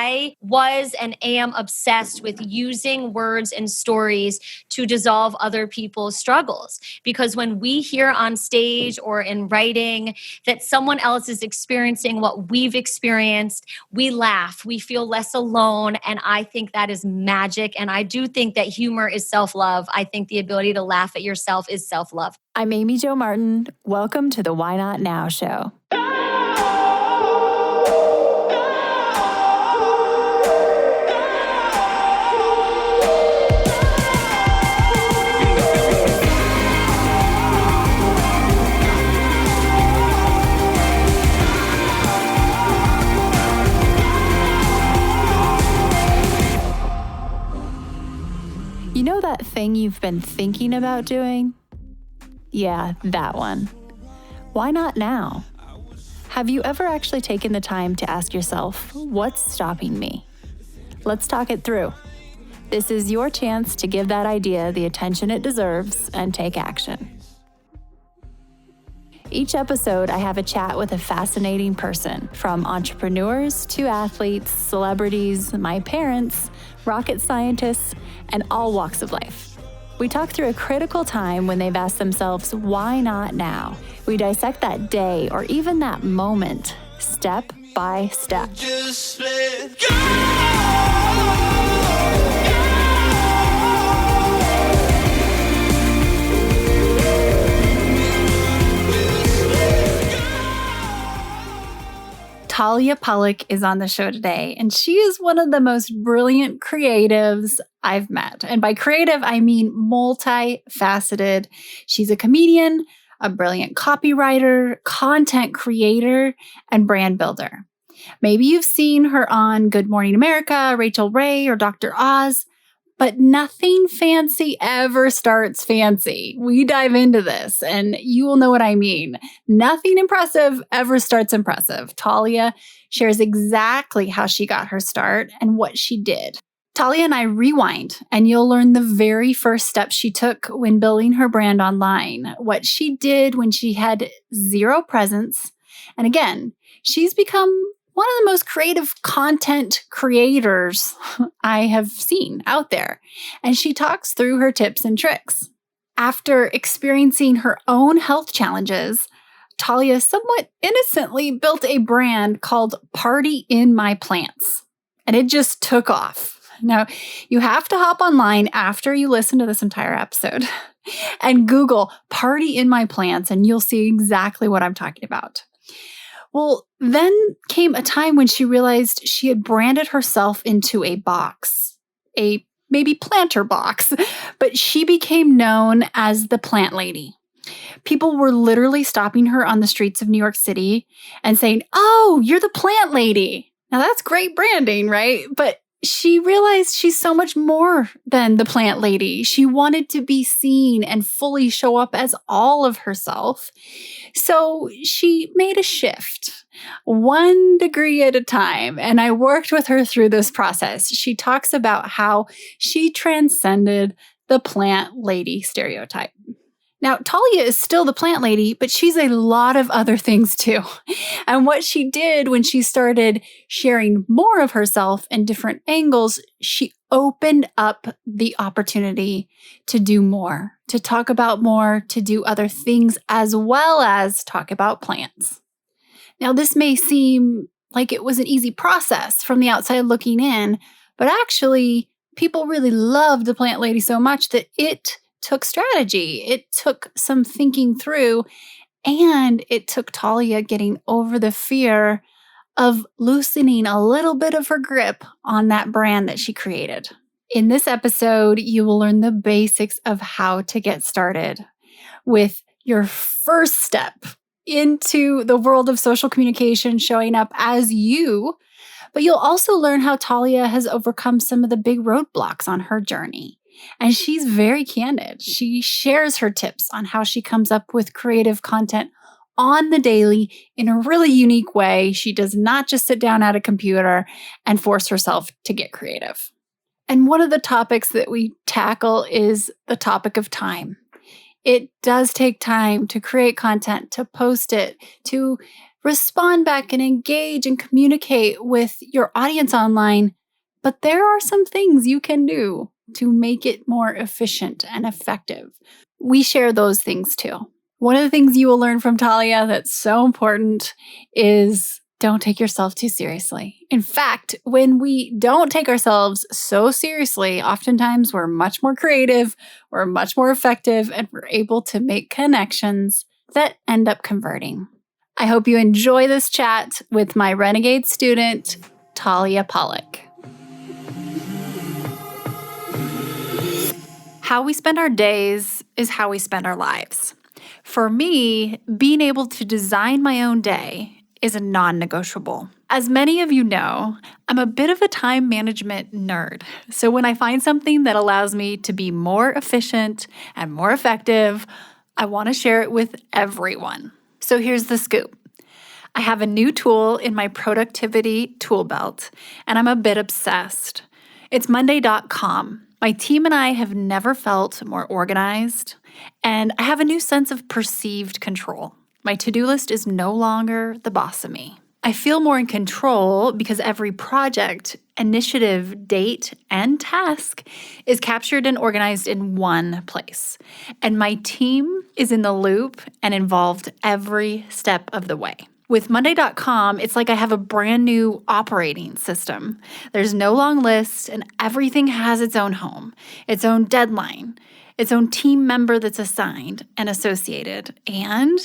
I was and am obsessed with using words and stories to dissolve other people's struggles. Because when we hear on stage or in writing that someone else is experiencing what we've experienced, we laugh, we feel less alone. And I think that is magic. And I do think that humor is self-love. I think the ability to laugh at yourself is self-love. I'm Amy Jo Martin. Welcome to the Why Not Now show. You know that thing you've been thinking about doing? Yeah, that one. Why not now? Have you ever actually taken the time to ask yourself, what's stopping me? Let's talk it through. This is your chance to give that idea the attention it deserves and take action. Each episode, I have a chat with a fascinating person, from entrepreneurs to athletes, celebrities, my parents, rocket scientists, and all walks of life. We talk through a critical time when they've asked themselves, why not now? We dissect that day or even that moment, step by step. Just let go. Talia Pollock is on the show today, and she is one of the most brilliant creatives I've met. And by creative, I mean multifaceted. She's a comedian, a brilliant copywriter, content creator, and brand builder. Maybe you've seen her on Good Morning America, Rachel Ray, or Dr. Oz, but nothing fancy ever starts fancy. We dive into this, and you will know what I mean. Nothing impressive ever starts impressive. Talia shares exactly how she got her start and what she did. Talia and I rewind, and you'll learn the very first steps she took when building her brand online, what she did when she had zero presence. And again, she's become one of the most creative content creators I have seen out there. And she talks through her tips and tricks. After experiencing her own health challenges, Talia somewhat innocently built a brand called Party in My Plants. And it just took off. Now, you have to hop online after you listen to this entire episode and Google Party in My Plants, and you'll see exactly what I'm talking about. Well, then came a time when she realized she had branded herself into a box, a maybe planter box, but she became known as the Plant Lady. People were literally stopping her on the streets of New York City and saying, "Oh, you're the Plant Lady." Now that's great branding, right? But she realized she's so much more than the Plant Lady. She wanted to be seen and fully show up as all of herself. So she made a shift, 1 degree at a time. And I worked with her through this process. She talks about how she transcended the Plant Lady stereotype. Now, Talia is still the Plant Lady, but she's a lot of other things too. And what she did when she started sharing more of herself in different angles, she opened up the opportunity to do more, to talk about more, to do other things, as well as talk about plants. Now, this may seem like it was an easy process from the outside looking in, but actually, people really loved the Plant Lady so much that it took strategy. It took some thinking through, and it took Talia getting over the fear of loosening a little bit of her grip on that brand that she created. In this episode, you will learn the basics of how to get started with your first step into the world of social communication, showing up as you, but you'll also learn how Talia has overcome some of the big roadblocks on her journey. And she's very candid. She shares her tips on how she comes up with creative content on the daily in a really unique way. She does not just sit down at a computer and force herself to get creative. And one of the topics that we tackle is the topic of time. It does take time to create content, to post it, to respond back and engage and communicate with your audience online. But there are some things you can do to make it more efficient and effective. We share those things too. One of the things you will learn from Talia that's so important is don't take yourself too seriously. In fact, when we don't take ourselves so seriously, oftentimes we're much more creative, we're much more effective, and we're able to make connections that end up converting. I hope you enjoy this chat with my Renegade student, Talia Pollock. How we spend our days is how we spend our lives. For me, being able to design my own day is a non-negotiable. As many of you know, I'm a bit of a time management nerd. So when I find something that allows me to be more efficient and more effective, I want to share it with everyone. So here's the scoop. I have a new tool in my productivity tool belt, and I'm a bit obsessed. It's Monday.com. My team and I have never felt more organized, and I have a new sense of perceived control. My to-do list is no longer the boss of me. I feel more in control because every project, initiative, date, and task is captured and organized in one place. And my team is in the loop and involved every step of the way. With Monday.com, it's like I have a brand new operating system. There's no long list, and everything has its own home, its own deadline, its own team member that's assigned and associated, and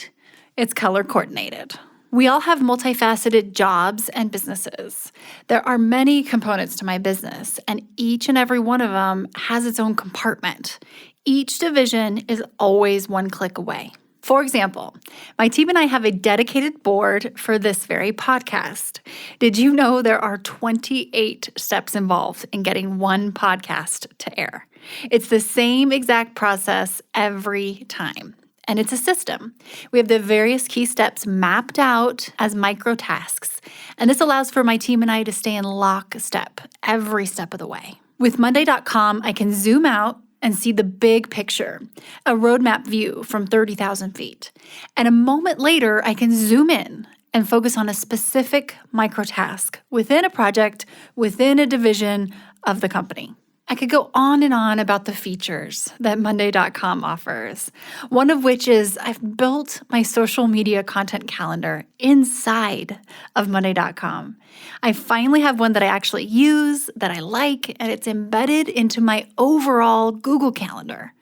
it's color coordinated. We all have multifaceted jobs and businesses. There are many components to my business, and each and every one of them has its own compartment. Each division is always one click away. For example, my team and I have a dedicated board for this very podcast. Did you know there are 28 steps involved in getting one podcast to air? It's the same exact process every time. And it's a system. We have the various key steps mapped out as micro tasks. And this allows for my team and I to stay in lockstep every step of the way. With Monday.com, I can zoom out and see the big picture, a roadmap view from 30,000 feet. And a moment later, I can zoom in and focus on a specific micro task within a project, within a division of the company. I could go on and on about the features that Monday.com offers, one of which is I've built my social media content calendar inside of Monday.com. I finally have one that I actually use, that I like, and it's embedded into my overall Google Calendar.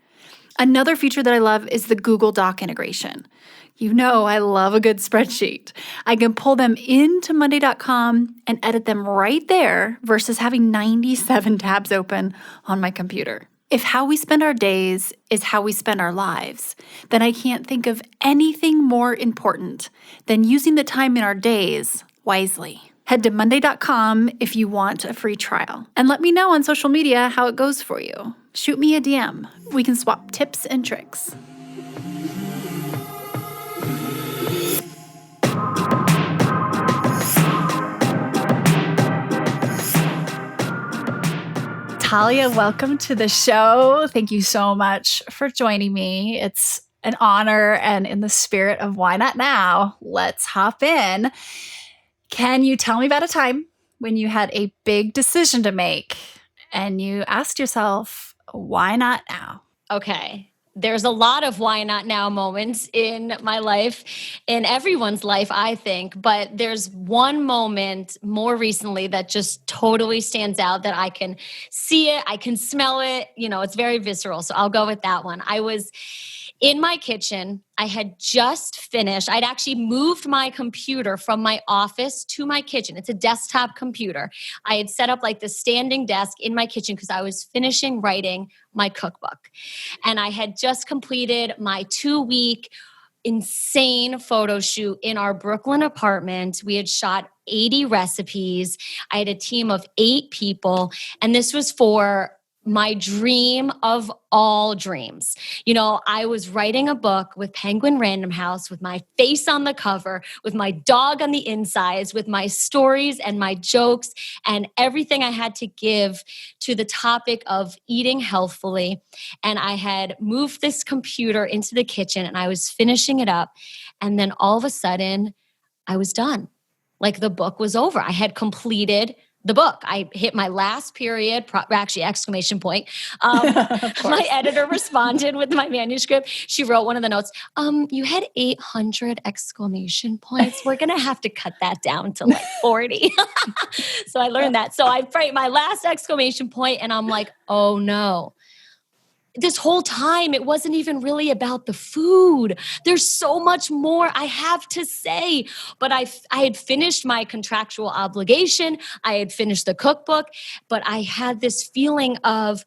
Another feature that I love is the Google Doc integration. You know I love a good spreadsheet. I can pull them into Monday.com and edit them right there versus having 97 tabs open on my computer. If how we spend our days is how we spend our lives, then I can't think of anything more important than using the time in our days wisely. Head to Monday.com if you want a free trial. And let me know on social media how it goes for you. Shoot me a DM. We can swap tips and tricks. Talia, welcome to the show. Thank you so much for joining me. It's an honor, and in the spirit of why not now, let's hop in. Can you tell me about a time when you had a big decision to make and you asked yourself, why not now? Okay. There's a lot of why not now moments in my life, in everyone's life, I think. But there's one moment more recently that just totally stands out that I can see it, I can smell it. You know, it's very visceral. So I'll go with that one. I was in my kitchen. I had just finished. I'd actually moved my computer from my office to my kitchen. It's a desktop computer. I had set up like the standing desk in my kitchen because I was finishing writing my cookbook. And I had just completed my 2-week insane photo shoot in our Brooklyn apartment. We had shot 80 recipes. I had a team of 8 people. And this was for my dream of all dreams. You know, I was writing a book with Penguin Random House, with my face on the cover, with my dog on the insides, with my stories and my jokes and everything I had to give to the topic of eating healthfully. And I had moved this computer into the kitchen and I was finishing it up. And then all of a sudden, I was done. Like the book was over. I had completed the book. I hit my last period, actually exclamation point. My editor responded with my manuscript. She wrote one of the notes. You had 800 exclamation points. We're going to have to cut that down to like 40. So I learned that. So I write my last exclamation point and I'm like, oh no. This whole time, it wasn't even really about the food. There's so much more I have to say. But I had finished my contractual obligation. I had finished the cookbook. But I had this feeling of,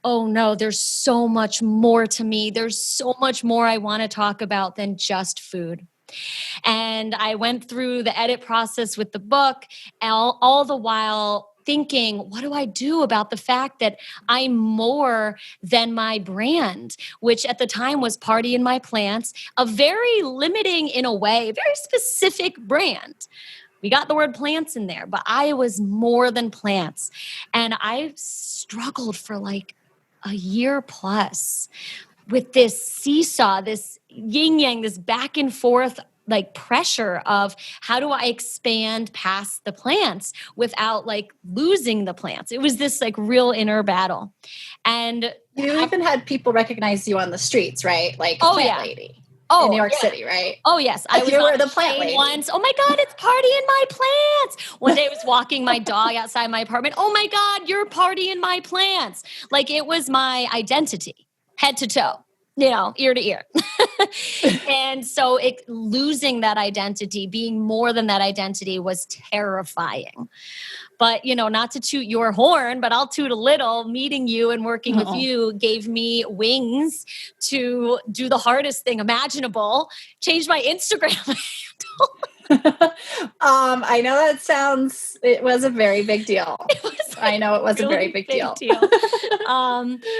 oh no, there's so much more to me. There's so much more I want to talk about than just food. And I went through the edit process with the book, all the while thinking, what do I do about the fact that I'm more than my brand, which at the time was Party in My Plants, a very limiting in a way, very specific brand. We got the word plants in there, but I was more than plants. And I struggled for like a year plus with this seesaw, this yin yang, this back and forth like pressure of how do I expand past the plants without like losing the plants. It was this like real inner battle. And you even had people recognize you on the streets, right? Like plant lady in New York City, right? Oh yes. I was on the plant lady once. Oh my God, it's Party in My Plants. One day I was walking my dog outside my apartment. Oh my God, you're Party in My Plants. Like it was my identity, head to toe. Ear to ear. And so losing that identity, being more than that identity was terrifying. But, not to toot your horn, but I'll toot a little. Meeting you and working with you gave me wings to do the hardest thing imaginable, change my Instagram handle. I know it was a very big deal. I know it was really a very big deal.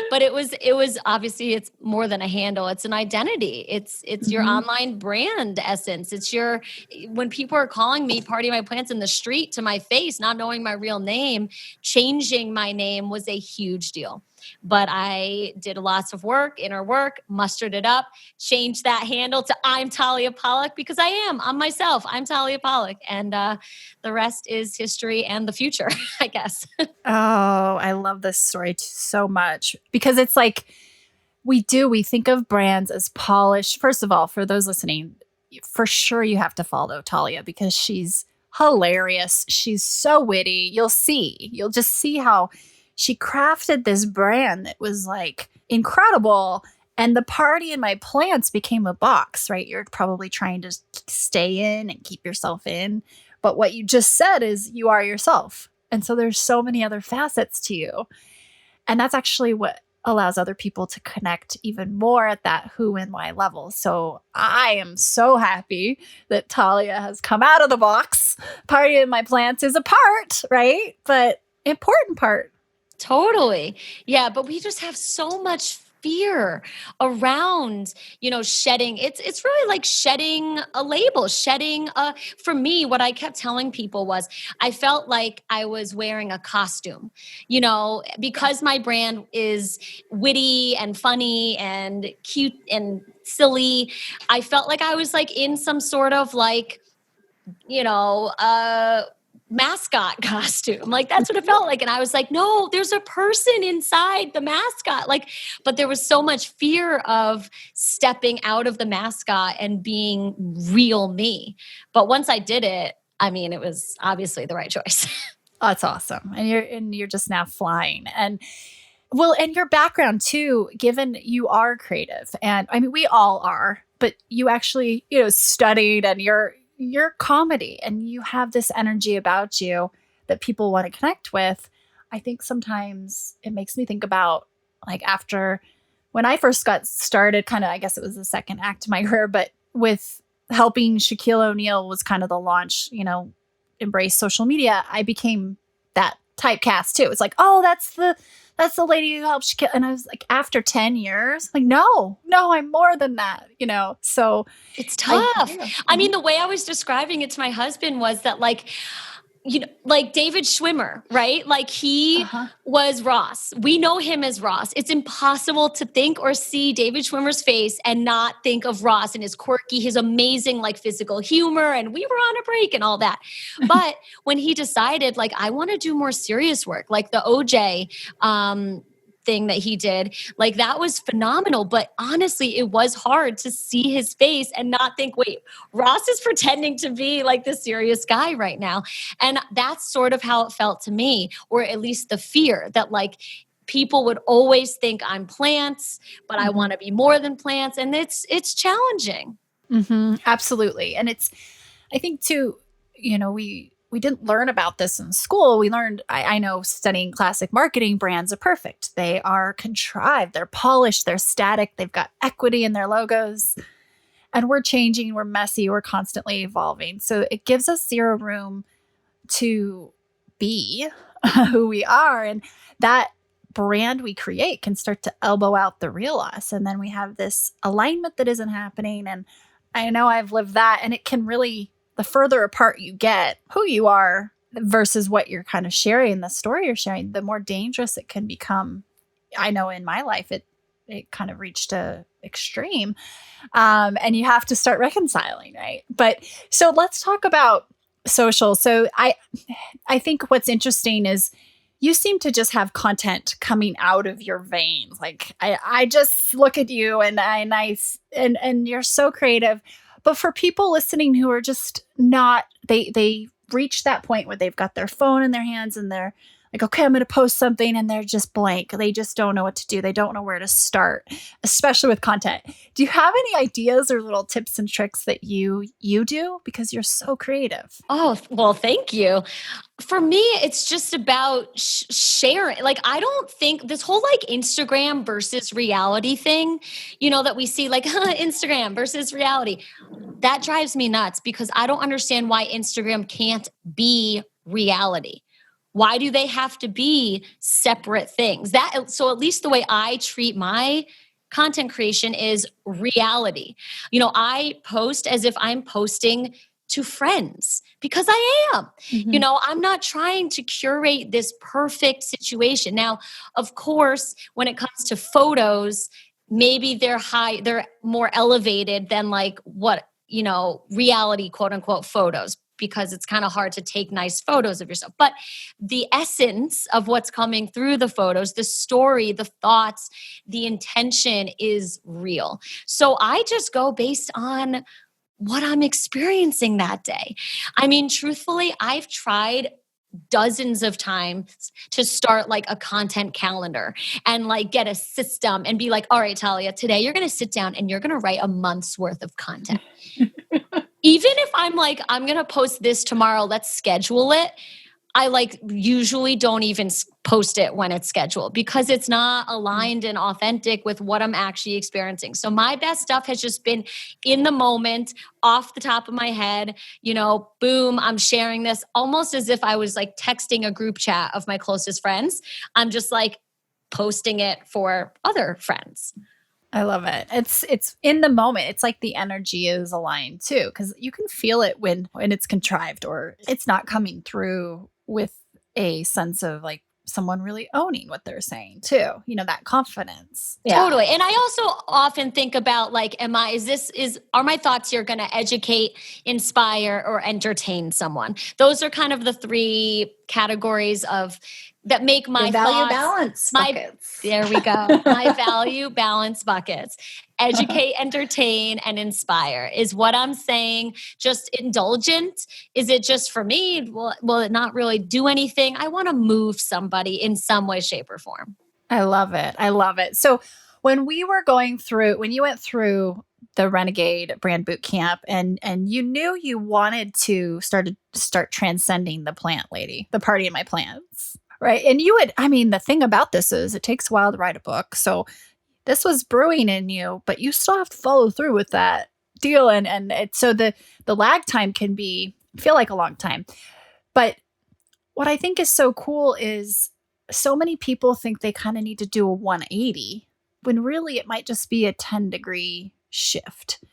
But it was obviously it's more than a handle. It's an identity. It's your online brand essence. It's when people are calling me Party My Plants in the street to my face, not knowing my real name, changing my name was a huge deal. But I did lots of inner work, mustered it up, changed that handle to I'm Talia Pollock because I'm myself. I'm Talia Pollock. And the rest is history and the future, I guess. Oh, I love this story so much because it's like we think of brands as polished. First of all, for those listening, for sure you have to follow Talia because she's hilarious. She's so witty. You'll just see how she crafted this brand that was like incredible. And the Party in My Plants became a box, right? You're probably trying to stay in and keep yourself in. But what you just said is you are yourself. And so there's so many other facets to you. And that's actually what allows other people to connect even more at that who and why level. So I am so happy that Talia has come out of the box. Party in My Plants is a part, right? But important part. Totally. Yeah. But we just have so much fear around, shedding. It's really like shedding a label, for me, what I kept telling people was I felt like I was wearing a costume, because my brand is witty and funny and cute and silly. I felt like I was like in some sort of like, mascot costume. Like that's what it felt like. And I was like, no, there's a person inside the mascot. Like, but there was so much fear of stepping out of the mascot and being real me. But once I did it, it was obviously the right choice. Oh, that's awesome. And you're just now flying. And your background too, given you are creative and we all are, but you actually, studied and you're comedy and you have this energy about you that people want to connect with. I think sometimes it makes me think about like after when I first got started, kind of, I guess it was the second act of my career, but with helping Shaquille O'Neal was kind of the launch, embrace social media. I became that typecast too. It's like, oh, that's the lady who helped Shaquille. And I was like, after 10 years, like, no, I'm more than that, so. It's tough. The way I was describing it to my husband was that like, like David Schwimmer, right? Like he was Ross. We know him as Ross. It's impossible to think or see David Schwimmer's face and not think of Ross and his quirky, his amazing like physical humor. And we were on a break and all that. But when he decided like, I want to do more serious work, like the OJ, thing that he did, like that was phenomenal. But honestly, it was hard to see his face and not think, wait, Ross is pretending to be like the serious guy right now. And that's sort of how it felt to me, or at least the fear that like people would always think I'm plants, but I want to be more than plants. And it's challenging. Absolutely. And I think too, we didn't learn about this in school. We learned, I know studying classic marketing, brands are perfect. They are contrived, they're polished, they're static, they've got equity in their logos. And we're changing, we're messy, we're constantly evolving. So it gives us zero room to be who we are. And that brand we create can start to elbow out the real us. And then we have this alignment that isn't happening. And I know I've lived that. And it can really, the further apart you get who you are versus what you're kind of sharing, the story you're sharing, the more dangerous it can become. I know in my life, it kind of reached a extreme. And you have to start reconciling, right? But so let's talk about social. So I think what's interesting is you seem to just have content coming out of your veins. Like I just look at you and and you're so creative. But for people listening who are just not, they reach that point where they've got their phone in their hands and they're like, okay, I'm going to post something, and they're just blank. They just don't know what to do. They don't know where to start, especially with content. Do you have any ideas or little tips and tricks that you do? Because you're so creative. Oh, well, thank you. For me, it's just about sharing. Like, I don't think this whole like Instagram versus reality thing, that we see like Instagram versus reality, that drives me nuts because I don't understand why Instagram can't be reality. Why do they have to be separate things? So at least the way I treat my content creation is reality. I post as if I'm posting to friends because I am. I'm not trying to curate this perfect situation. Now, of course, when it comes to photos, maybe they're more elevated than like what, reality, quote unquote, photos, because it's kind of hard to take nice photos of yourself. But the essence of what's coming through the photos, the story, the thoughts, the intention is real. So I just go based on what I'm experiencing that day. I mean, truthfully, I've tried dozens of times to start like a content calendar and like get a system and be like, all right, Talia, today you're going to sit down and you're going to write a month's worth of content. Even if I'm like, I'm going to post this tomorrow, let's schedule it. I like usually don't even post it when it's scheduled because it's not aligned and authentic with what I'm actually experiencing. So my best stuff has just been in the moment, off the top of my head, boom, I'm sharing this almost as if I was like texting a group chat of my closest friends. I'm just like posting it for other friends. I love it. It's in the moment. It's like the energy is aligned too, because you can feel it when it's contrived or it's not coming through with a sense of like someone really owning what they're saying too. That confidence. Yeah. Totally. And I also often think about like, are my thoughts here going to educate, inspire, or entertain someone? Those are kind of the three categories that make my value balance buckets. There we go. My value balance buckets. Educate, entertain, and inspire is what I'm saying. Just indulgent. Is it just for me? Will it not really do anything? I want to move somebody in some way, shape, or form. I love it. I love it. So when you went through the Renegade Brand Bootcamp and you knew you wanted to start transcending the plant lady, the party in my plants. Right. And the thing about this is it takes a while to write a book. So this was brewing in you, but you still have to follow through with that deal. So the lag time can feel like a long time. But what I think is so cool is so many people think they kind of need to do a 180 when really it might just be a 10-degree shift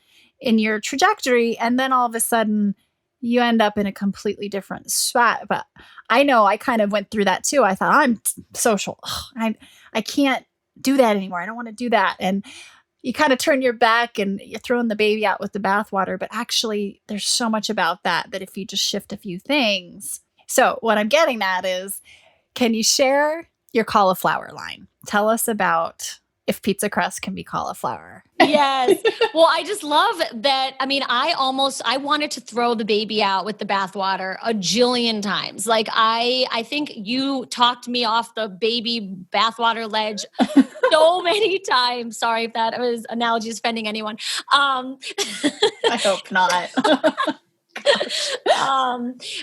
in your trajectory. And then all of a sudden you end up in a completely different spot. But I know I kind of went through that too. I thought, I'm social. I can't do that anymore. I don't want to do that. And you kind of turn your back and you're throwing the baby out with the bathwater. But actually, there's so much about that if you just shift a few things. So what I'm getting at is, can you share your cauliflower line? Tell us about if pizza crust can be cauliflower. Yes. Well, I just love that. I mean, I wanted to throw the baby out with the bathwater a jillion times. Like I think you talked me off the baby bathwater ledge so many times. Sorry if that was analogy is offending anyone. I hope not.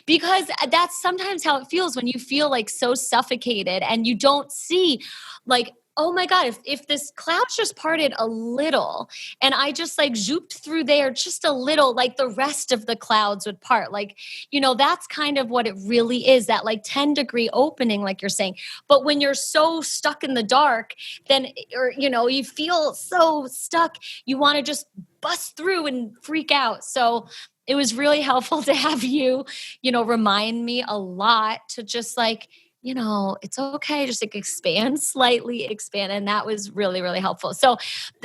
Because that's sometimes how it feels when you feel like so suffocated and you don't see like, oh my God, if this cloud's just parted a little and I just like zooped through there just a little, like the rest of the clouds would part. Like, that's kind of what it really is, that like 10-degree opening, like you're saying. But when you're so stuck in the dark, then, or, you feel so stuck, you want to just bust through and freak out. So it was really helpful to have you, remind me a lot to just like, it's okay. Just like expand. And that was really, really helpful. So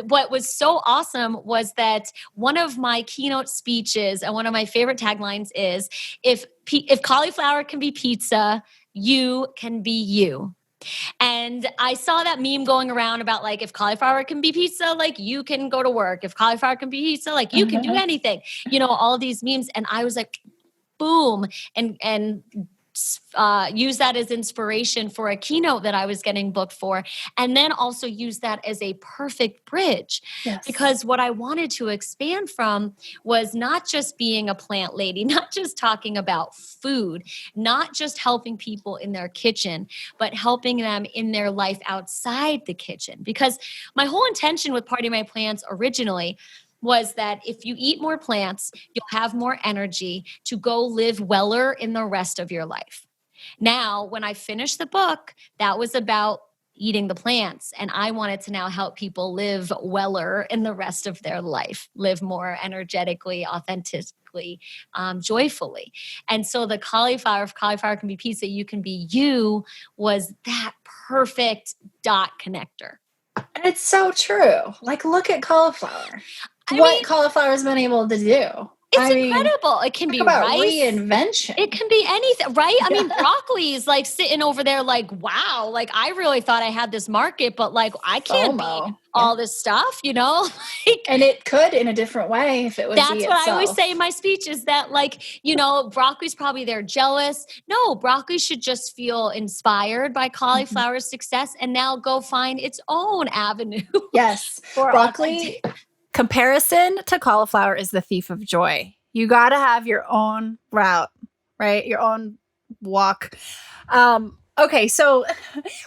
what was so awesome was that one of my keynote speeches and one of my favorite taglines is, if cauliflower can be pizza, you can be you. And I saw that meme going around about like, if cauliflower can be pizza, like you can go to work. If cauliflower can be pizza, like you can do anything, all these memes. And I was like, boom. And use that as inspiration for a keynote that I was getting booked for. And then also use that as a perfect bridge. Yes. Because what I wanted to expand from was not just being a plant lady, not just talking about food, not just helping people in their kitchen, but helping them in their life outside the kitchen. Because my whole intention with Party My Plants originally was that if you eat more plants, you'll have more energy to go live weller in the rest of your life. Now, when I finished the book, that was about eating the plants. And I wanted to now help people live weller in the rest of their life, live more energetically, authentically, joyfully. And so the cauliflower, if cauliflower can be pizza, you can be you, was that perfect dot connector. And it's so true. Like, look at cauliflower. What cauliflower's been able to do. It's incredible. It can be rice. Reinvention. It can be anything, right? I mean, broccoli is like sitting over there like, wow, like I really thought I had this market, but like I can't be all this stuff, And it could in a different way if it was That's what I always say in my speech is that like, broccoli's probably they're jealous. No, broccoli should just feel inspired by cauliflower's success and now go find its own avenue. Yes. Broccoli. Comparison to cauliflower is the thief of joy. You got to have your own route, right? Your own walk. Okay, so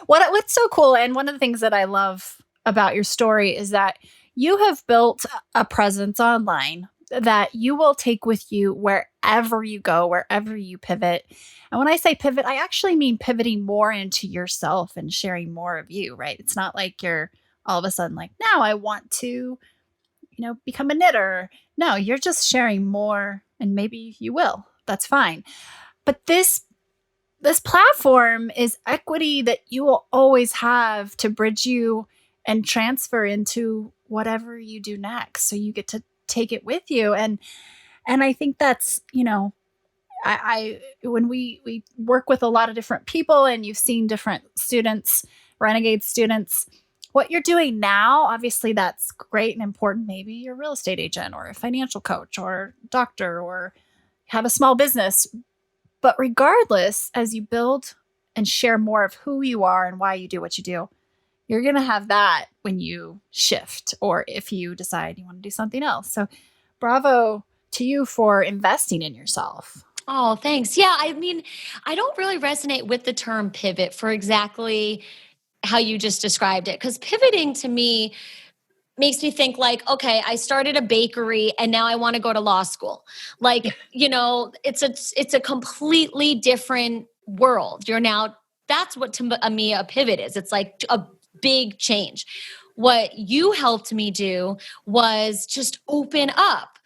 what's so cool, and one of the things that I love about your story is that you have built a presence online that you will take with you wherever you go, wherever you pivot. And when I say pivot, I actually mean pivoting more into yourself and sharing more of you, right? It's not like you're all of a sudden like, now I want to become a knitter. No, you're just sharing more, and maybe you will. That's fine. But this platform is equity that you will always have to bridge you and transfer into whatever you do next. So you get to take it with you. And I think that's, I when we work with a lot of different people and you've seen different students, Renegade students, what you're doing now, obviously that's great and important. Maybe you're a real estate agent or a financial coach or doctor or have a small business. But regardless, as you build and share more of who you are and why you do what you do, you're going to have that when you shift or if you decide you want to do something else. So bravo to you for investing in yourself. Oh, thanks. Yeah, I mean, I don't really resonate with the term pivot for exactly how you just described it. Because pivoting to me makes me think like, okay, I started a bakery and now I want to go to law school. Like, it's a completely different world. That's what to me a pivot is. It's like a big change. what you helped me do was just open up,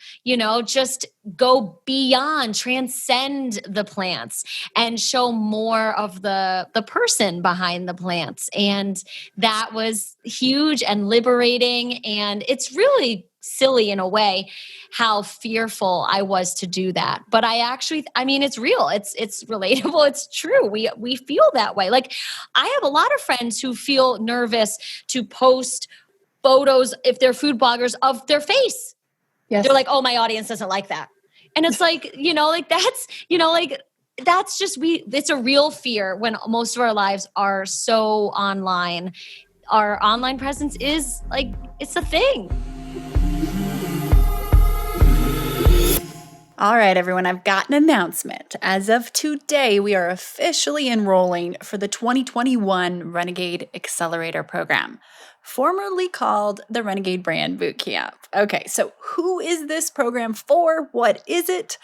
just go beyond, transcend the plants and show more of the person behind the plants. And that was huge and liberating. And it's really silly in a way how fearful I was to do that. But it's real. It's relatable. It's true. We feel that way. Like, I have a lot of friends who feel nervous to post photos, if they're food bloggers, of their face. Yes. They're like, oh, my audience doesn't like that. And it's like, that's just, it's a real fear when most of our lives are so online. Our online presence is like, it's a thing. All right, everyone, I've got an announcement. As of today, we are officially enrolling for the 2021 Renegade Accelerator Program, formerly called the Renegade Brand Bootcamp. Okay, so who is this program for? What is it?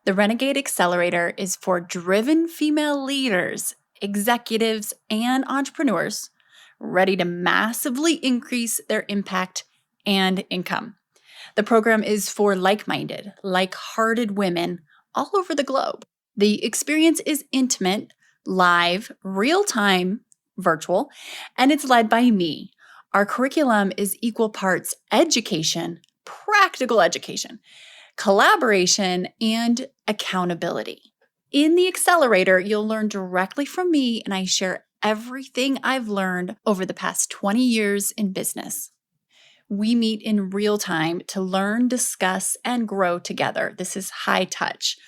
The Renegade Accelerator is for driven female leaders, executives, and entrepreneurs ready to massively increase their impact and income. The program is for like-minded, like-hearted women all over the globe. The experience is intimate, live, real-time, virtual, and it's led by me. Our curriculum is equal parts education, practical education, collaboration, and accountability. In the accelerator, you'll learn directly from me, and I share everything I've learned over the past 20 years in business. We meet in real time to learn, discuss, and grow together. This is high touch.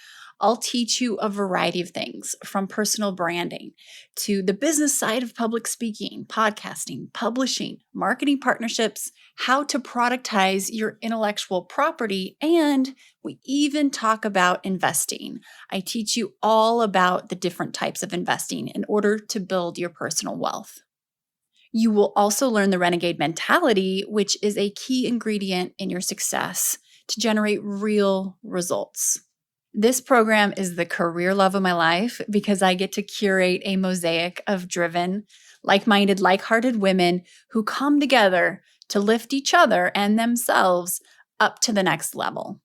I'll teach you a variety of things, from personal branding to the business side of public speaking, podcasting, publishing, marketing partnerships, how to productize your intellectual property, and we even talk about investing. I teach you all about the different types of investing in order to build your personal wealth. You will also learn the renegade mentality, which is a key ingredient in your success to generate real results. This program is the career love of my life because I get to curate a mosaic of driven, like-minded, like-hearted women who come together to lift each other and themselves up to the next level.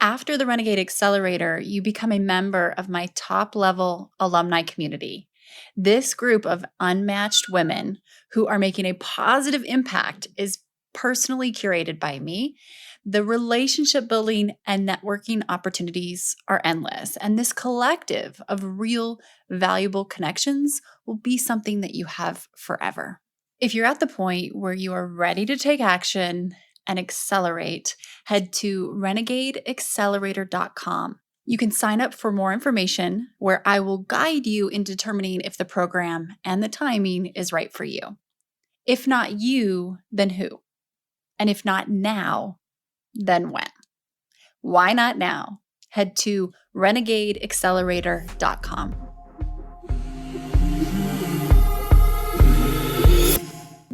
After the Renegade Accelerator, you become a member of my top-level alumni community. This group of unmatched women who are making a positive impact is personally curated by me. The relationship building and networking opportunities are endless, and this collective of real, valuable connections will be something that you have forever. If you're at the point where you are ready to take action and accelerate, head to renegadeaccelerator.com. You can sign up for more information where I will guide you in determining if the program and the timing is right for you. If not you, then who? And if not now, then when? Why not now? Head to renegadeaccelerator.com.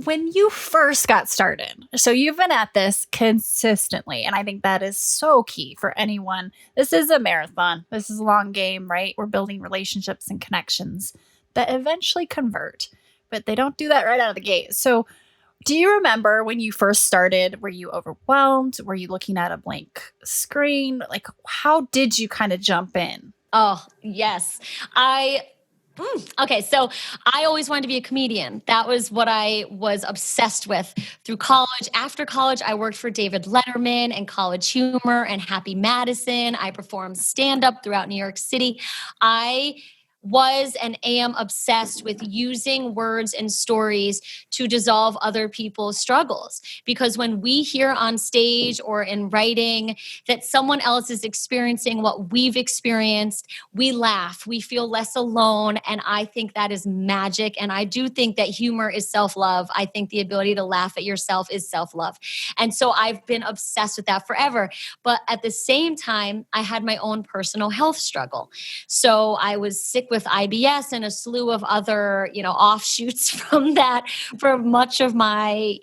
When you first got started, so you've been at this consistently, and I think that is so key for anyone. This is a marathon. This is a long game, right? We're building relationships and connections that eventually convert, but they don't do that right out of the gate. So do you remember when you first started? Were you overwhelmed? Were you looking at a blank screen? Like, how did you kind of jump in? Oh, yes. Okay, so I always wanted to be a comedian. That was what I was obsessed with through college. After college, I worked for David Letterman and College Humor and Happy Madison. I performed stand-up throughout New York City. I was and am obsessed with using words and stories to dissolve other people's struggles. Because when we hear on stage or in writing that someone else is experiencing what we've experienced, we laugh, we feel less alone. And I think that is magic. And I do think that humor is self-love. I think the ability to laugh at yourself is self-love. And so I've been obsessed with that forever. But at the same time, I had my own personal health struggle. So I was sick with IBS and a slew of other, offshoots from that for much of my,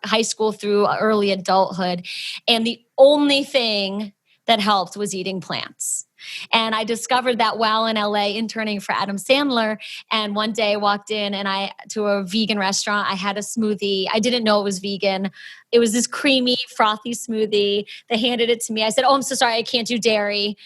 high school through early adulthood. And the only thing that helped was eating plants. And I discovered that while in LA interning for Adam Sandler. And one day I walked in to a vegan restaurant. I had a smoothie. I didn't know it was vegan. It was this creamy, frothy smoothie. They handed it to me. I said, "Oh, I'm so sorry. I can't do dairy."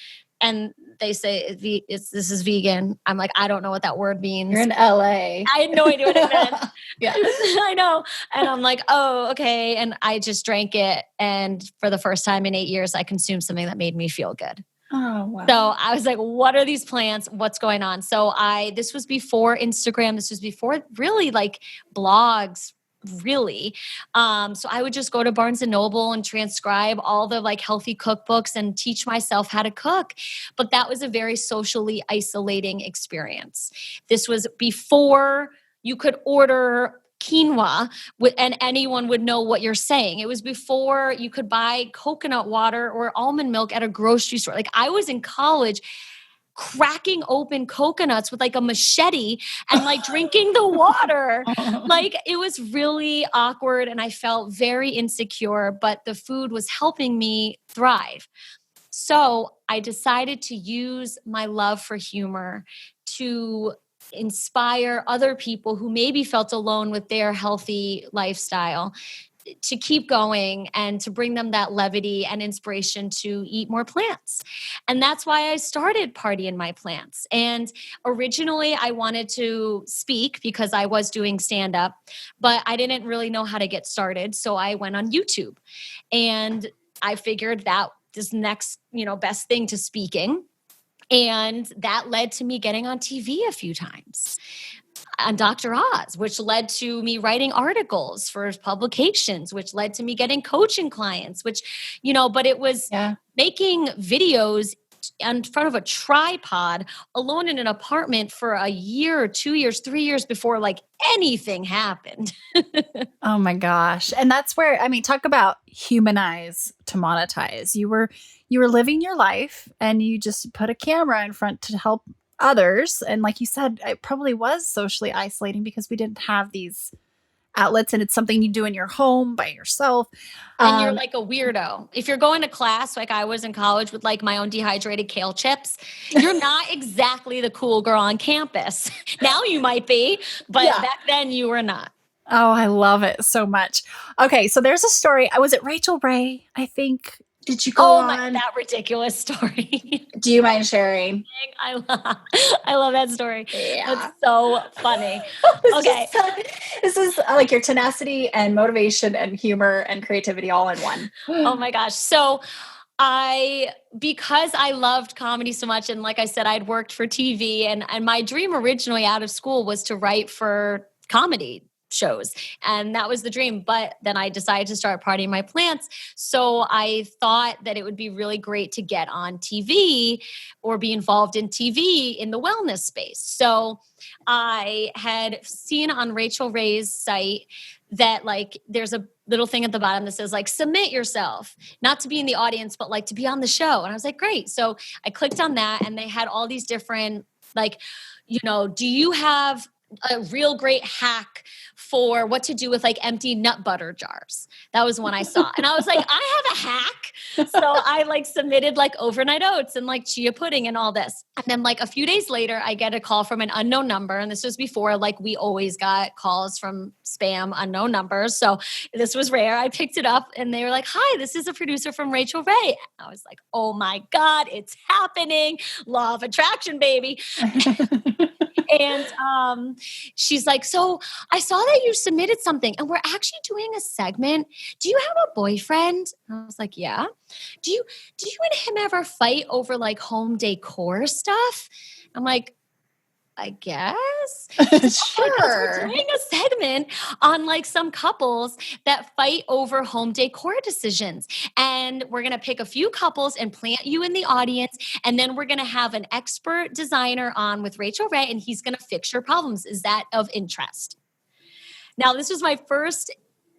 And they say, this is vegan. I'm like, I don't know what that word means. You're in LA. I had no idea what it meant. Yeah. I know. And I'm like, oh, okay. And I just drank it. And for the first time in 8 years, I consumed something that made me feel good. Oh, wow. So I was like, what are these plants? What's going on? So this was before Instagram. This was before really like blogs, really. So I would just go to Barnes and Noble and transcribe all the like healthy cookbooks and teach myself how to cook. But that was a very socially isolating experience. This was before you could order quinoa and anyone would know what you're saying. It was before you could buy coconut water or almond milk at a grocery store. Like I was in college cracking open coconuts with like a machete and like drinking the water. Like it was really awkward and I felt very insecure, but the food was helping me thrive. So I decided to use my love for humor to inspire other people who maybe felt alone with their healthy lifestyle to keep going and to bring them that levity and inspiration to eat more plants. And that's why I started Party in My Plants. And originally I wanted to speak because I was doing stand-up, but I didn't really know how to get started. So I went on YouTube and I figured that this next, best thing to speaking. And that led to me getting on TV a few times on Dr. Oz, which led to me writing articles for publications, which led to me getting coaching clients, but it was making videos in front of a tripod alone in an apartment for a year or 2 years, 3 years before like anything happened. Oh my gosh. And that's where, talk about humanize to monetize. You were living your life and you just put a camera in front to help others. And like you said, it probably was socially isolating because we didn't have these outlets and it's something you do in your home by yourself. And you're like a weirdo. If you're going to class, like I was in college with like my own dehydrated kale chips, you're not exactly the cool girl on campus. Now you might be, but back then you were not. Oh, I love it so much. Okay. So there's a story. Was it Rachel Ray? I think. Did you go on? That ridiculous story. Do you mind sharing? I love that story. Yeah. That's so funny. Okay. This is like your tenacity and motivation and humor and creativity all in one. Oh my gosh. So because I loved comedy so much, and like I said, I'd worked for TV and my dream originally out of school was to write for comedy shows. And that was the dream. But then I decided to start Party in My Plants. So I thought that it would be really great to get on TV or be involved in TV in the wellness space. So I had seen on Rachel Ray's site that like there's a little thing at the bottom that says like submit yourself, not to be in the audience, but like to be on the show. And I was like, great. So I clicked on that and they had all these different like, do you have a real great hack for what to do with like empty nut butter jars? That was one I saw. And I was like, I have a hack. So I like submitted like overnight oats and like chia pudding and all this. And then like a few days later, I get a call from an unknown number. And this was before like we always got calls from spam unknown numbers. So this was rare. I picked it up and they were like, hi, this is a producer from Rachel Ray. I was like, oh my God, it's happening. Law of attraction, baby. And she's like, so I saw that you submitted something and we're actually doing a segment. Do you have a boyfriend? And I was like, yeah. Do you and him ever fight over like home decor stuff? I'm like, I guess. Sure. We're doing a segment on like some couples that fight over home decor decisions. And we're going to pick a few couples and plant you in the audience. And then we're going to have an expert designer on with Rachel Ray and he's going to fix your problems. Is that of interest? Now, this was my first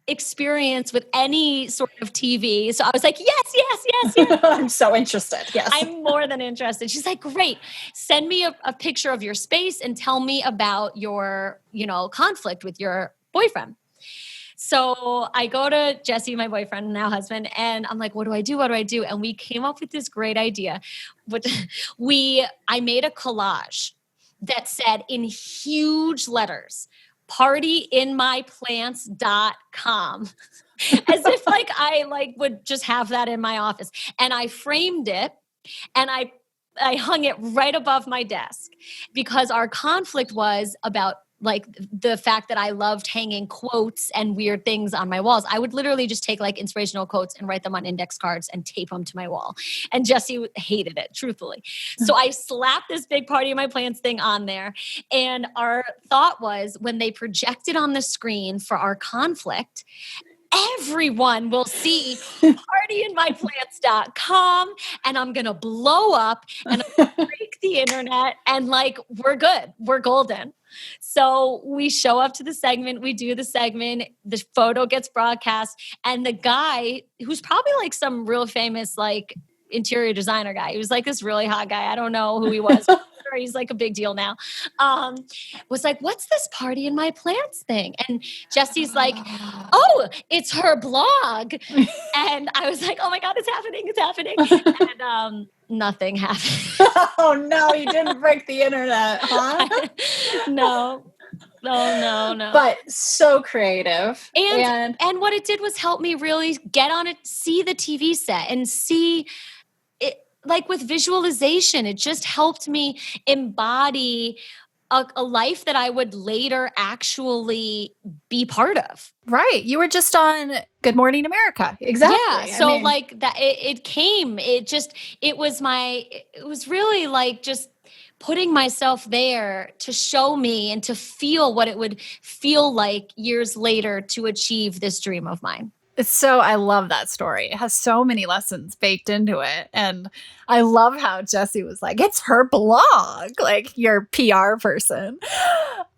experience with any sort of TV. So I was like, yes. I'm so interested. Yes. I'm more than interested. She's like, great. Send me a picture of your space and tell me about your, conflict with your boyfriend. So I go to Jesse, my boyfriend, now husband, and I'm like, what do I do? What do I do? And we came up with this great idea. I made a collage that said in huge letters, partyinmyplants.com. As if like I like would just have that in my office. And I framed it and I hung it right above my desk because our conflict was about like the fact that I loved hanging quotes and weird things on my walls. I would literally just take like inspirational quotes and write them on index cards and tape them to my wall. And Jesse hated it, truthfully. So I slapped this big Party in My Plants thing on there. And our thought was when they projected on the screen for our conflict, everyone will see partyinmyplants.com and I'm going to blow up and I'm going to break the internet and like, we're good. We're golden. So we show up to the segment, we do the segment, the photo gets broadcast, and the guy who's probably like some real famous like interior designer guy, he was like this really hot guy. I don't know who he was. He's like a big deal now. Was like, what's this Party in My Plants thing? And Jesse's like, oh, it's her blog. And I was like, oh my God, it's happening. It's happening. And nothing happened. Oh no, you didn't break the internet, huh? No. But so creative. And what it did was help me really get on it, see the TV set and see it like with visualization. It just helped me embody a life that I would later actually be part of. Right. You were just on Good Morning America. Exactly. Yeah. So like that, it was really like just putting myself there to show me and to feel what it would feel like years later to achieve this dream of mine. I love that story. It has so many lessons baked into it. And I love how Jesse was like, it's her blog, like your PR person.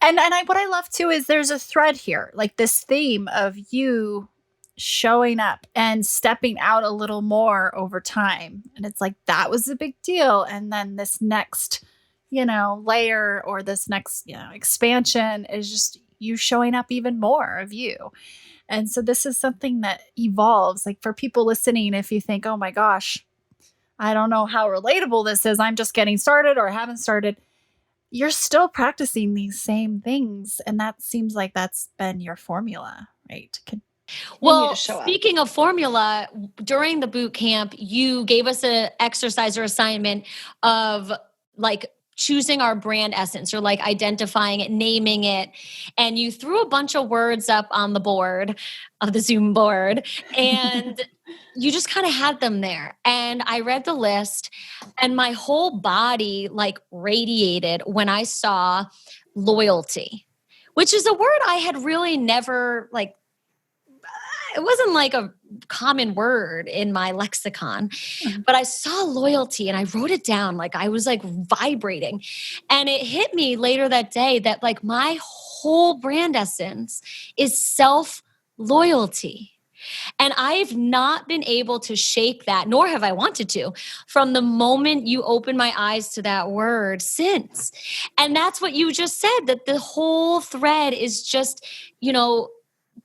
And what I love too is there's a thread here, like this theme of you showing up and stepping out a little more over time. And it's like, that was a big deal. And then this next, layer or this next, expansion is just you showing up even more of you. And so this is something that evolves. Like for people listening, if you think, oh my gosh, I don't know how relatable this is, I'm just getting started or haven't started, you're still practicing these same things. And that seems like that's been your formula, right? Well, speaking of formula, during the boot camp, you gave us an exercise or assignment of like choosing our brand essence or like identifying it, naming it. And you threw a bunch of words up on the board of the Zoom board and you just kind of had them there. And I read the list and my whole body like radiated when I saw loyalty, which is a word I had really never like, it wasn't like a common word in my lexicon, but I saw loyalty and I wrote it down. Like I was like vibrating and it hit me later that day that like my whole brand essence is self-loyalty. And I've not been able to shake that, nor have I wanted to, from the moment you opened my eyes to that word since. And that's what you just said, that the whole thread is just,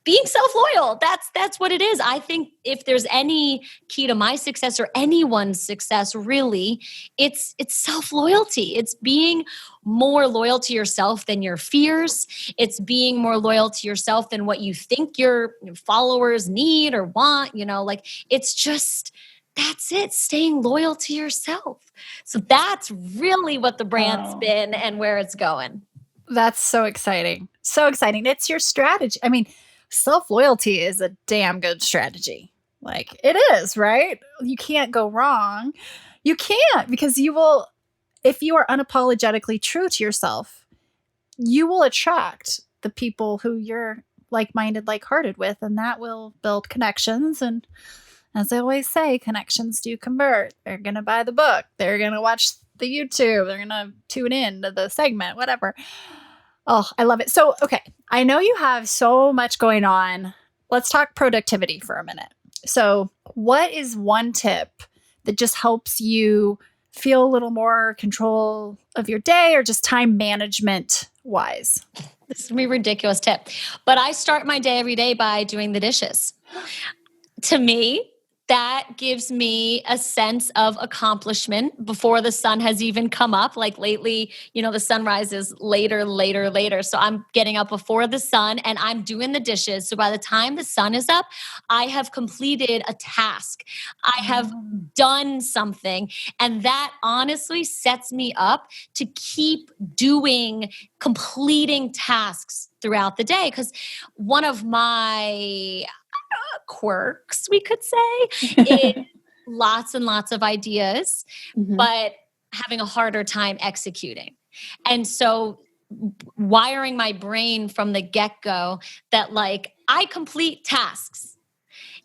being self-loyal. That's what it is. I think if there's any key to my success or anyone's success, really, it's self-loyalty. It's being more loyal to yourself than your fears. It's being more loyal to yourself than what you think your followers need or want, like it's just, that's it, staying loyal to yourself. So that's really what the brand's been and where it's going. That's so exciting. So exciting. It's your strategy. I mean, self-loyalty is a damn good strategy. Like it is, right? You can't go wrong. You can't because if you are unapologetically true to yourself, you will attract the people who you're like-minded, like-hearted with, and that will build connections. And as I always say, connections do convert. They're going to buy the book. They're going to watch the YouTube. They're going to tune in to the segment, whatever. Oh, I love it. So, okay, I know you have so much going on. Let's talk productivity for a minute. So, what is one tip that just helps you feel a little more control of your day or just time management wise? This is gonna be a ridiculous tip, but I start my day every day by doing the dishes. To me, that gives me a sense of accomplishment before the sun has even come up. Like lately, the sun rises later. So I'm getting up before the sun and I'm doing the dishes. So by the time the sun is up, I have completed a task. I have done something. And that honestly sets me up to keep completing tasks throughout the day. Because one of my quirks, we could say, is lots and lots of ideas, but having a harder time executing. And so wiring my brain from the get-go that like I complete tasks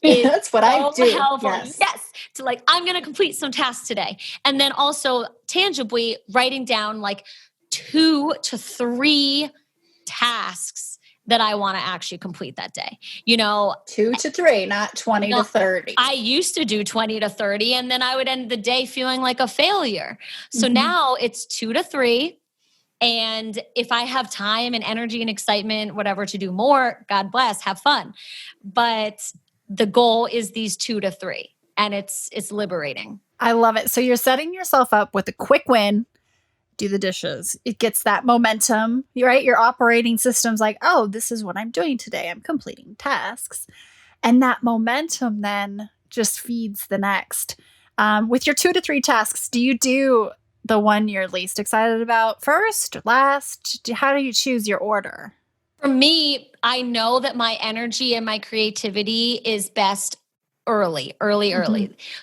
is That's what I do. helpful. Yes. To like, I'm going to complete some tasks today. And then also tangibly writing down like 2 to 3 tasks that I want to actually complete that day. 2 to 3, not 20 to 30. I used to do 20 to 30 and then I would end the day feeling like a failure. So now it's 2 to 3. And if I have time and energy and excitement, whatever, to do more, God bless, have fun. But the goal is these 2 to 3 and it's liberating. I love it. So you're setting yourself up with a quick win. Do the dishes. It gets that momentum, right? Your operating system's like, oh, this is what I'm doing today. I'm completing tasks. And that momentum then just feeds the next. With your 2 to 3 tasks, do you do the one you're least excited about first, last? How do you choose your order? For me, I know that my energy and my creativity is best early.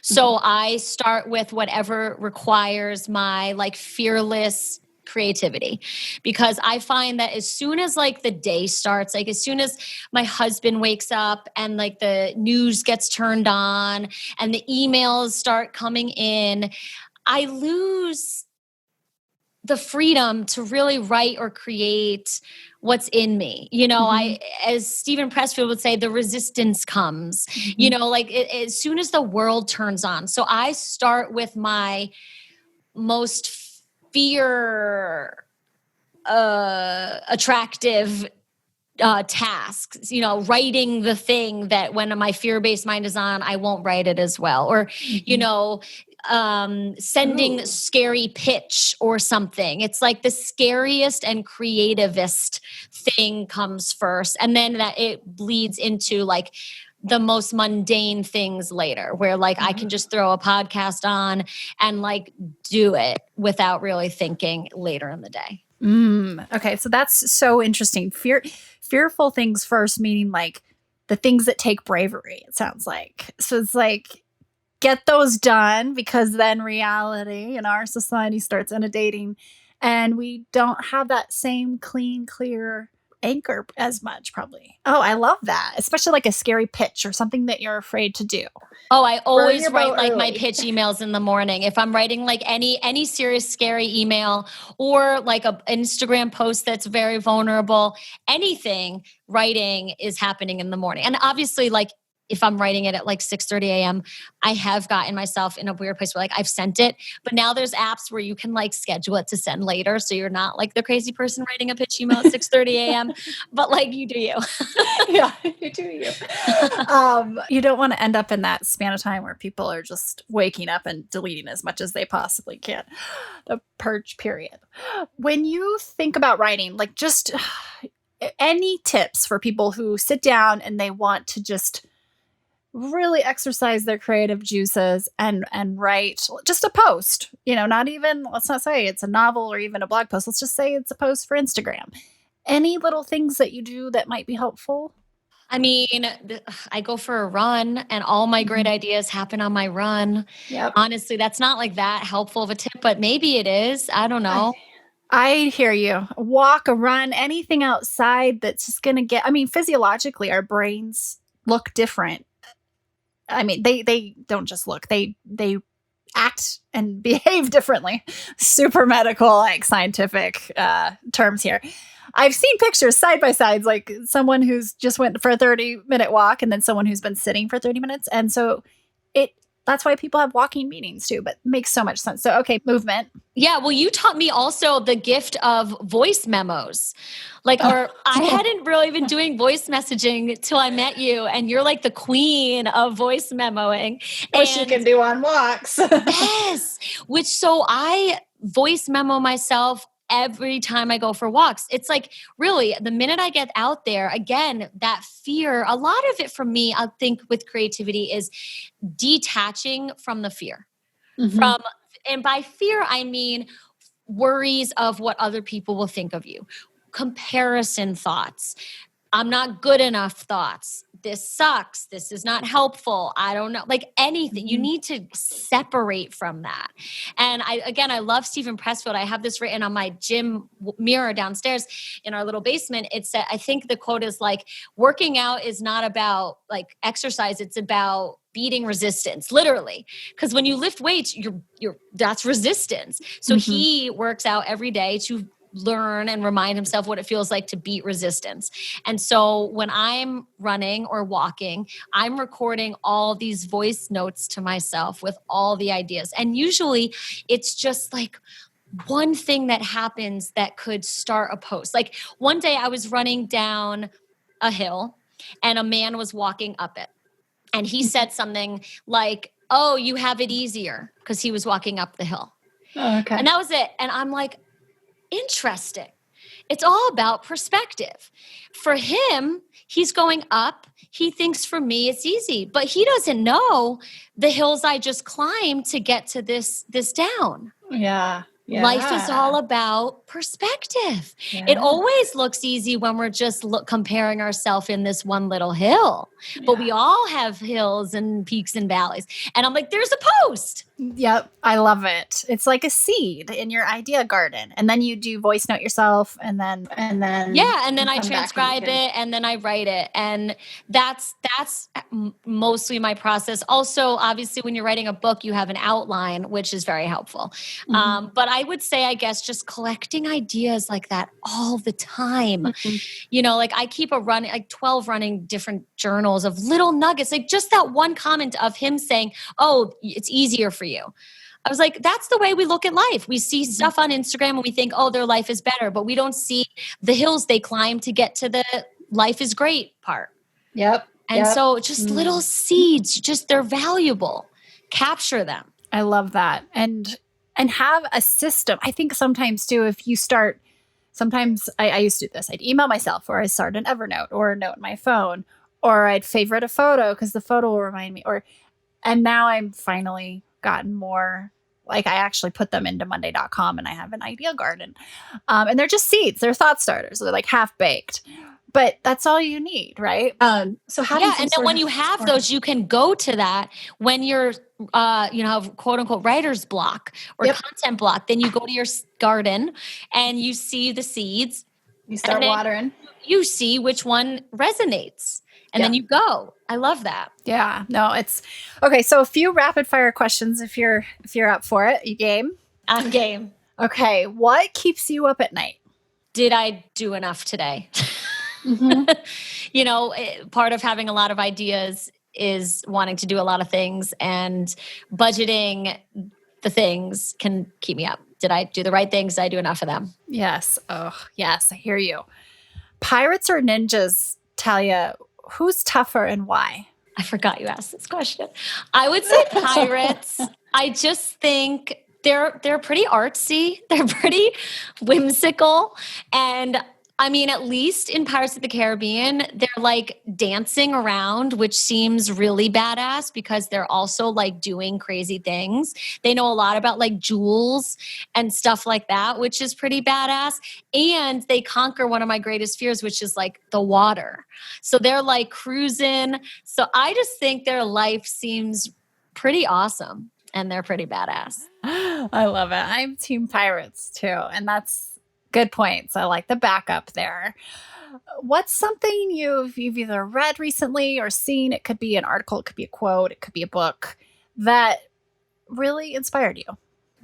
So I start with whatever requires my like fearless creativity, because I find that as soon as like the day starts, like as soon as my husband wakes up and like the news gets turned on and the emails start coming in, I lose the freedom to really write or create what's in me. I, as Stephen Pressfield would say, the resistance comes, as soon as the world turns on. So I start with my most fear attractive tasks, writing the thing that when my fear-based mind is on, I won't write it as well. Or, sending a scary pitch or something. It's like the scariest and creativist thing comes first. And then that it bleeds into like the most mundane things later, where like I can just throw a podcast on and like do it without really thinking later in the day. Okay. So that's so interesting. Fearful things first, meaning like the things that take bravery, it sounds like. So it's like, get those done, because then reality in our society starts inundating and we don't have that same clean, clear anchor as much probably. Oh, I love that. Especially like a scary pitch or something that you're afraid to do. Oh, I always write like my pitch emails in the morning. If I'm writing like any serious, scary email or like an Instagram post that's very vulnerable, anything, writing is happening in the morning. And obviously like if I'm writing it at like 6:30 a.m., I have gotten myself in a weird place where like I've sent it, but now there's apps where you can like schedule it to send later. So you're not like the crazy person writing a pitch email at 6:30 a.m., but like you do you. Yeah, you do you. You don't want to end up in that span of time where people are just waking up and deleting as much as they possibly can. The purge period. When you think about writing, like just any tips for people who sit down and they want to just really exercise their creative juices and write just a post, not even, let's not say it's a novel or even a blog post. Let's just say it's a post for Instagram. Any little things that you do that might be helpful? I mean, I go for a run and all my great ideas happen on my run. Yep. Honestly, that's not like that helpful of a tip, but maybe it is. I don't know. I hear you. A walk, a run, anything outside that's just going to get, physiologically, our brains look different. They don't just look, they act and behave differently. Super medical, like scientific terms here. I've seen pictures side by sides, like someone who's just went for a 30-minute walk and then someone who's been sitting for 30 minutes. And so that's why people have walking meetings too, but makes so much sense. So, okay, movement. Yeah, well, you taught me also the gift of voice memos. Or I hadn't really been doing voice messaging till I met you, and you're like the queen of voice memoing. Which you can do on walks. Yes, so I voice memo myself every time I go for walks. It's like, really, the minute I get out there, again, that fear, a lot of it for me, I think with creativity is detaching from the fear. And by fear, I mean worries of what other people will think of you, comparison thoughts, I'm not good enough thoughts, this sucks, this is not helpful, I don't know, like anything. You need to separate from that. And I love Stephen Pressfield. I have this written on my gym mirror downstairs in our little basement. It's I think the quote is like, working out is not about like exercise, it's about beating resistance, literally. Because when you lift weights, that's resistance. So he works out every day to learn and remind himself what it feels like to beat resistance. And so when I'm running or walking, I'm recording all these voice notes to myself with all the ideas. And usually it's just like one thing that happens that could start a post. Like one day I was running down a hill and a man was walking up it. And he said something like, "Oh, you have it easier," because he was walking up the hill. Oh, okay. And that was it. And I'm like, interesting. It's all about perspective. For him, he's going up. He thinks for me it's easy, but he doesn't know the hills I just climbed to get to this down. Yeah. Life is all about perspective. Yeah. It always looks easy when we're just comparing ourselves in this one little hill, but we all have hills and peaks and valleys. And I'm like, there's a post. Yep. I love it. It's like a seed in your idea garden. And then you do voice note yourself and then I transcribe it and then I write it. And that's mostly my process. Also, obviously, when you're writing a book, you have an outline, which is very helpful. But I would say, I guess, just collecting ideas like that all the time. You know, like I keep 12 running different journals of little nuggets, like just that one comment of him saying, "Oh, it's easier for you." I was like, that's the way we look at life. We see stuff on Instagram and we think, oh, their life is better, but we don't see the hills they climb to get to the life is great part. Yep. And so just little seeds, just they're valuable. Capture them. I love that. And have a system. I think sometimes too, if you start, sometimes I used to do this. I'd email myself or I start an Evernote or a note in my phone, or I'd favorite a photo because the photo will remind me, and now I'm finally gotten more, like I actually put them into monday.com and I have an idea garden. And they're just seeds. They're thought starters. They're like half baked, but that's all you need, right? So how do you and then when you have those, you can go to that when you're, have quote unquote writer's block or content block. Then you go to your garden and you see the seeds. You start watering. You see which one resonates. And then you go. I love that. Yeah. No, it's okay. So a few rapid fire questions if you're up for it. You game? I'm game. Okay. What keeps you up at night? Did I do enough today? Part of having a lot of ideas is wanting to do a lot of things, and budgeting the things can keep me up. Did I do the right things? Did I do enough of them? Yes. Oh, yes. I hear you. Pirates or ninjas, Talia? Who's tougher and why? I forgot you asked this question. I would say pirates. I just think they're pretty artsy. They're pretty whimsical. And I mean, at least in Pirates of the Caribbean, they're like dancing around, which seems really badass because they're also like doing crazy things. They know a lot about like jewels and stuff like that, which is pretty badass. And they conquer one of my greatest fears, which is like the water. So they're like cruising. So I just think their life seems pretty awesome and they're pretty badass. I love it. I'm team pirates too. And that's good points. I like the backup there. What's something you've either read recently or seen? It could be an article, it could be a quote, it could be a book that really inspired you.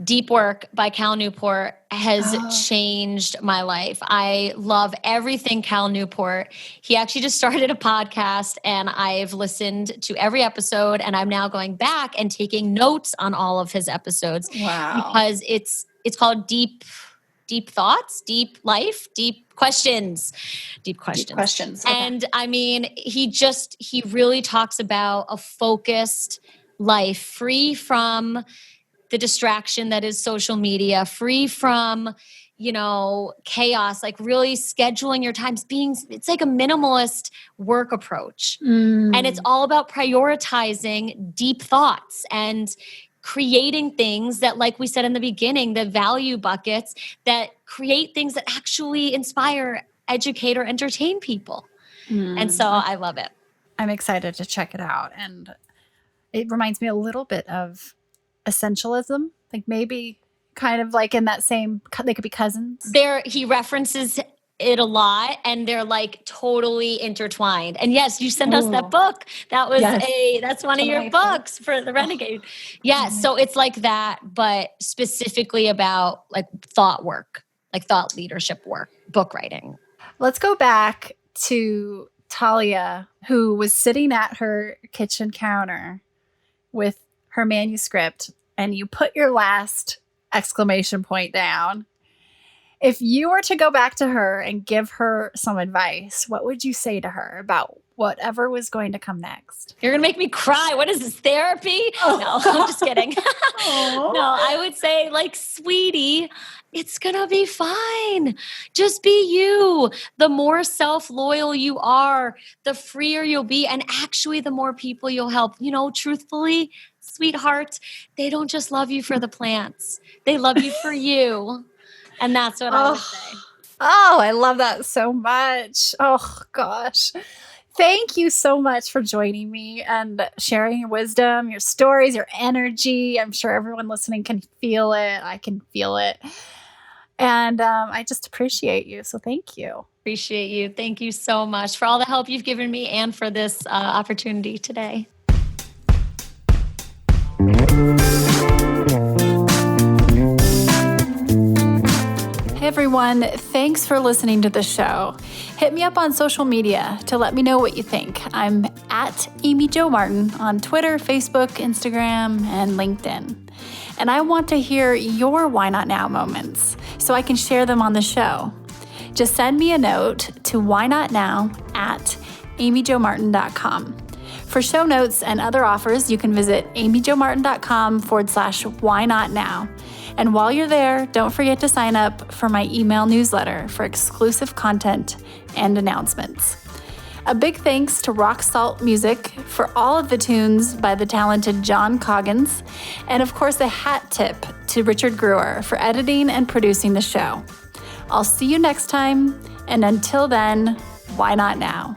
Deep Work by Cal Newport has changed my life. I love everything Cal Newport. He actually just started a podcast, and I've listened to every episode, and I'm now going back and taking notes on all of his episodes. Wow. Because it's called Deep Thoughts, Deep Life, Deep Questions. Deep questions. Okay. And I mean, he really talks about a focused life, free from the distraction that is social media, free from, chaos, like really scheduling your times, it's like a minimalist work approach. And it's all about prioritizing deep thoughts and creating things that, like we said in the beginning, the value buckets that create things that actually inspire, educate, or entertain people. And so I love it. I'm excited to check it out. And it reminds me a little bit of essentialism, like maybe kind of like in that same, they could be cousins. He references it a lot, and they're like totally intertwined. And yes, you sent us that book. That was that's one of your books for the Renegade. Yes. So it's like that, but specifically about like thought work, like thought leadership work, book writing. Let's go back to Talia, who was sitting at her kitchen counter with her manuscript, and you put your last exclamation point down. If you were to go back to her and give her some advice, what would you say to her about whatever was going to come next? You're going to make me cry. What is this, therapy? No, I'm just kidding. No, I would say, like, sweetie, it's going to be fine. Just be you. The more self-loyal you are, the freer you'll be. And actually, the more people you'll help. Truthfully, sweetheart, they don't just love you for the plants. They love you for you. And that's what I would say. Oh, I love that so much. Oh, gosh. Thank you so much for joining me and sharing your wisdom, your stories, your energy. I'm sure everyone listening can feel it. I can feel it. And I just appreciate you. So thank you. Appreciate you. Thank you so much for all the help you've given me and for this opportunity today. Hey everyone, thanks for listening to the show. Hit me up on social media to let me know what you think. I'm at Amy Jo Martin on Twitter, Facebook, Instagram, and LinkedIn. And I want to hear your Why Not Now moments so I can share them on the show. Just send me a note to whynotnow@amyjomartin.com. For show notes and other offers, you can visit amyjomartin.com/whynotnow. And while you're there, don't forget to sign up for my email newsletter for exclusive content and announcements. A big thanks to Rock Salt Music for all of the tunes by the talented John Coggins. And of course, a hat tip to Richard Brewer for editing and producing the show. I'll see you next time. And until then, why not now?